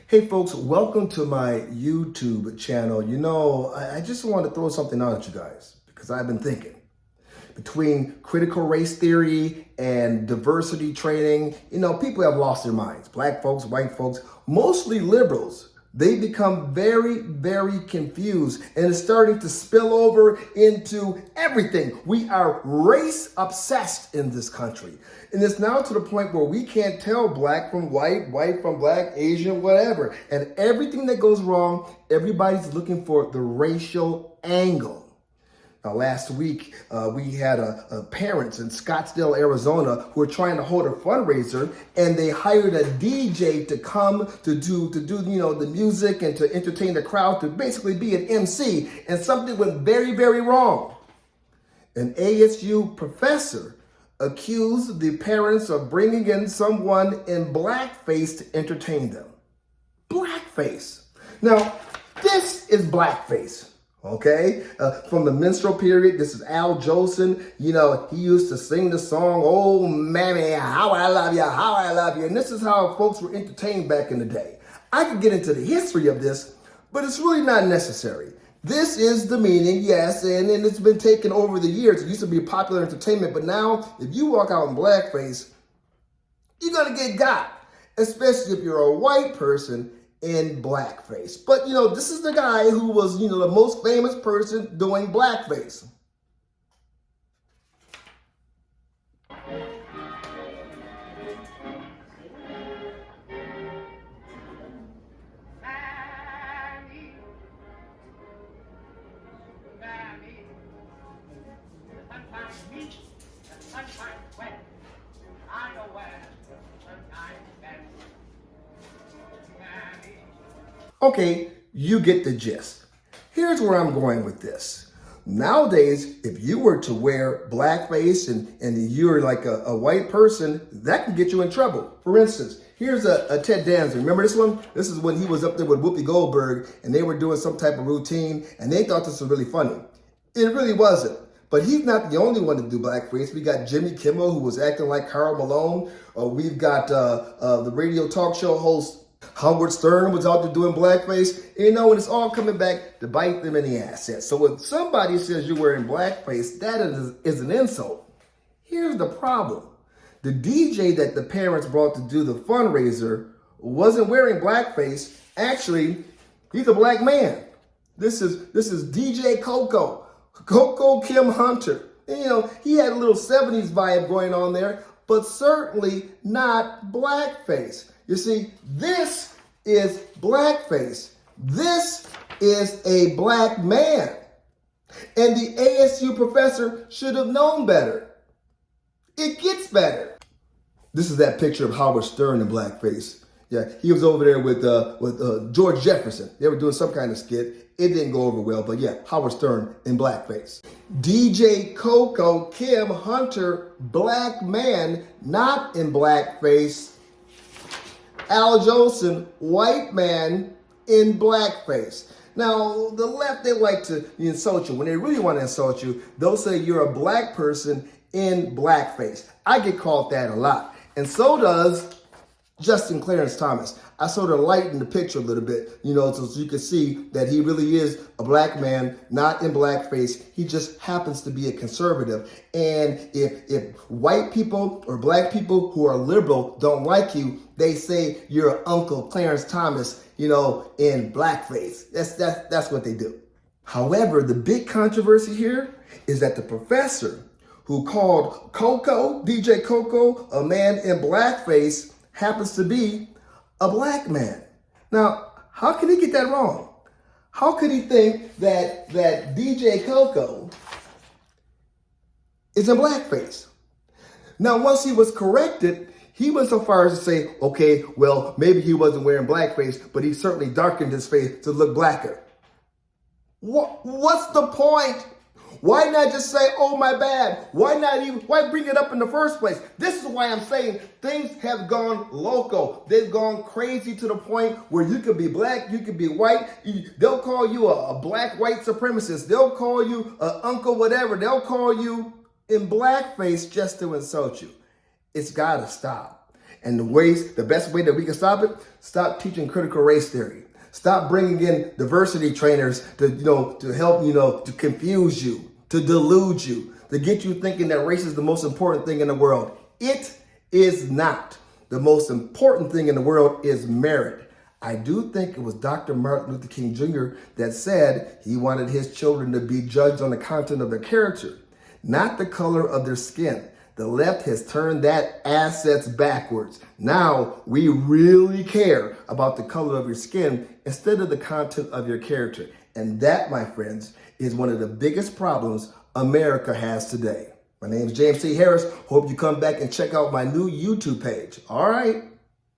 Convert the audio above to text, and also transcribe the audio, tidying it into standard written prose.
Hey folks, welcome to my YouTube channel. I just want to throw something out at you guys because I've been thinking. Between critical race theory and diversity training, people have lost their minds. Black folks, white folks, mostly liberals. They become very, very confused, and it's starting to spill over into everything. We are race obsessed in this country. And it's now to the point where we can't tell black from white, white from black, Asian, whatever. And everything that goes wrong, everybody's looking for the racial angle. Now, last week, we had parents in Scottsdale, Arizona, who were trying to hold a fundraiser, and they hired a DJ to come to do the music and to entertain the crowd, to basically be an MC, and something went very, very wrong. An ASU professor accused the parents of bringing in someone in blackface to entertain them. Blackface. Now, this is blackface. Okay, from the minstrel period, this is Al Jolson. He used to sing the song, "Oh, mammy, how I love you, how I love you." And this is how folks were entertained back in the day. I could get into the history of this, but it's really not necessary. This is the meaning, yes, and it's been taken over the years. It used to be popular entertainment, but now if you walk out in blackface, you're going to get got, especially if you're a white person in blackface. But this is the guy who was the most famous person doing blackface. Okay, you get the gist. Here's where I'm going with this. Nowadays, if you were to wear blackface and you're like a white person, that can get you in trouble. For instance, here's a Ted Danson. Remember this one? This is when he was up there with Whoopi Goldberg and they were doing some type of routine and they thought this was really funny. It really wasn't. But he's not the only one to do blackface. We got Jimmy Kimmel, who was acting like Karl Malone. We've got the radio talk show host Howard Stern was out there doing blackface, and it's all coming back to bite them in the ass. So when somebody says you're wearing blackface, that is an insult. Here's the problem. The DJ that the parents brought to do the fundraiser wasn't wearing blackface. Actually, he's a black man. This is DJ Coco Kim Hunter. And, he had a little 70s vibe going on there, but certainly not blackface. You see, this is blackface. This is a black man. And the ASU professor should have known better. It gets better. This is that picture of Howard Stern in blackface. Yeah, he was over there with George Jefferson. They were doing some kind of skit. It didn't go over well, but yeah, Howard Stern in blackface. DJ Coco Kim Hunter, black man, not in blackface. Al Jolson, white man in blackface. Now, the left, they like to insult you. When they really want to insult you, they'll say you're a black person in blackface. I get called that a lot. And so does Justin Clarence Thomas. I sort of lightened the picture a little bit, so you can see that he really is a black man, not in blackface. He just happens to be a conservative. And if white people or black people who are liberal don't like you, they say you're Uncle Clarence Thomas, in blackface. That's what they do. However, the big controversy here is that the professor who called DJ Coco, a man in blackface, happens to be a black man. Now, how can he get that wrong? How could he think that DJ Coco is in blackface? Now, once he was corrected, he went so far as to say, okay, well, maybe he wasn't wearing blackface, but he certainly darkened his face to look blacker. What's the point? Why not just say, oh, my bad? Why bring it up in the first place? This is why I'm saying things have gone loco. They've gone crazy to the point where you could be black, you could be white. They'll call you a black white supremacist. They'll call you uncle whatever. They'll call you in blackface just to insult you. It's got to stop. And the best way that we can stop it, stop teaching critical race theory. Stop bringing in diversity trainers to help, to confuse you, to delude you, to get you thinking that race is the most important thing in the world. It is not. The most important thing in the world is merit. I do think it was Dr. Martin Luther King Jr. that said he wanted his children to be judged on the content of their character, not the color of their skin. The left has turned that assets backwards. Now we really care about the color of your skin instead of the content of your character. And that, my friends, is one of the biggest problems America has today. My name is James T. Harris. Hope you come back and check out my new YouTube page. All right.